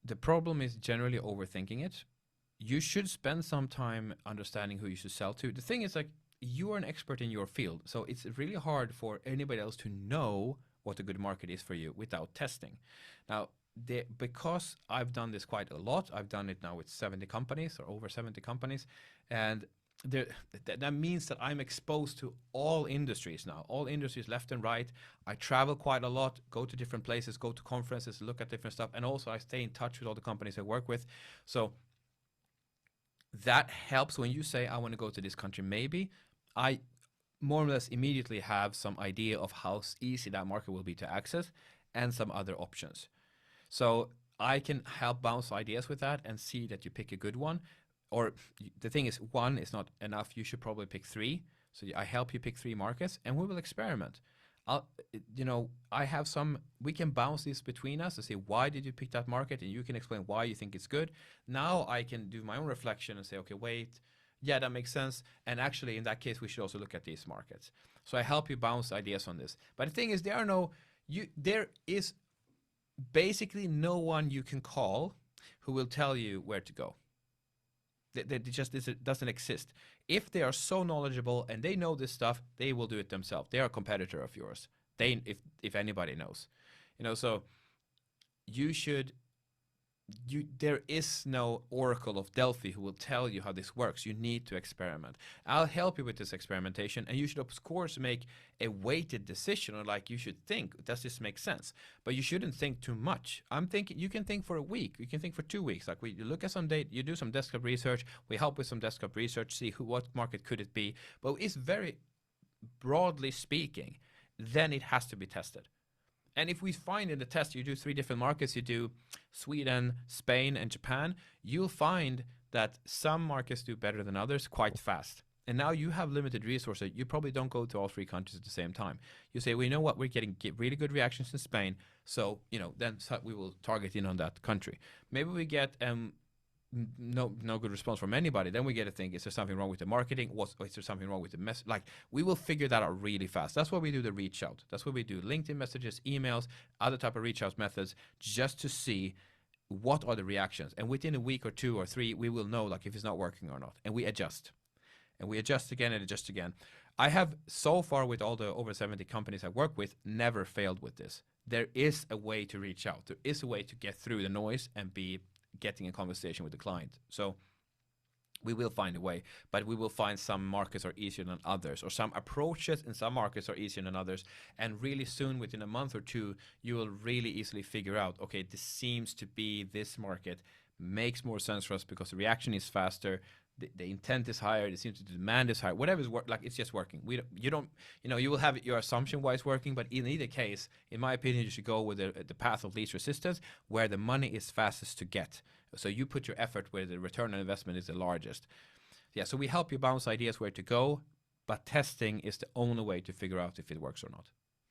The problem is generally overthinking it. You should spend some time understanding who you should sell to. The thing is, like, you are an expert in your field, so it's really hard for anybody else to know what a good market is for you without testing. Now, because I've done this quite a lot, I've done it now with 70 companies or over 70 companies, and there, that means that I'm exposed to all industries now, all industries left and right. I travel quite a lot, go to different places, go to conferences, look at different stuff, and also I stay in touch with all the companies I work with. So that helps when you say, I want to go to this country, maybe I more or less immediately have some idea of how easy that market will be to access and some other options. So I can help bounce ideas with that and see that you pick a good one. Or the thing is, one is not enough. You should probably pick three. So I help you pick three markets and we will experiment. I have some, we can bounce this between us to say, why did you pick that market? And you can explain why you think it's good. Now I can do my own reflection and say, okay, wait, yeah, that makes sense. And actually, in that case, we should also look at these markets. So I help you bounce ideas on this. But the thing is, there is basically no one you can call who will tell you where to go. It just doesn't exist. If they are so knowledgeable and they know this stuff, they will do it themselves. They are a competitor of yours. If anybody knows, so you should. There is no Oracle of Delphi who will tell you how this works. You need to experiment. I'll help you with this experimentation, and you should of course make a weighted decision, or like you should think, does this make sense? But you shouldn't think too much. I'm thinking you can think for a week, you can think for 2 weeks. Like you look at some data, you do some desktop research. We help with some desktop research, see what market could it be. But it's very broadly speaking, then it has to be tested. And if we find in the test, you do 3 different markets, you do Sweden, Spain, and Japan, you'll find that some markets do better than others quite fast. And now you have limited resources. You probably don't go to all 3 countries at the same time. You say, well, you know what, we're getting really good reactions in Spain. So, then we will target in on that country. Maybe we get no good response from anybody. Then we get to think, is there something wrong with the marketing? Is there something wrong with the mess? Like, we will figure that out really fast. That's why we do the reach out. That's what we do. LinkedIn messages, emails, other type of reach out methods, just to see what are the reactions. And within a week or 2 or 3, we will know like if it's not working or not. And we adjust. And we adjust again and adjust again. I have so far with all the over 70 companies I work with, never failed with this. There is a way to reach out. There is a way to get through the noise and be getting a conversation with the client. So we will find a way, but we will find some markets are easier than others, or some approaches in some markets are easier than others. And really soon, within a month or 2, you will really easily figure out, okay, this seems to be, this market makes more sense for us because the reaction is faster, the intent is higher, it seems the demand is higher, whatever is like it's just working. You will have your assumption why it's working, but in either case, in my opinion, you should go with the path of least resistance, where the money is fastest to get. So you put your effort where the return on investment is the largest. Yeah, so we help you bounce ideas where to go, but testing is the only way to figure out if it works or not.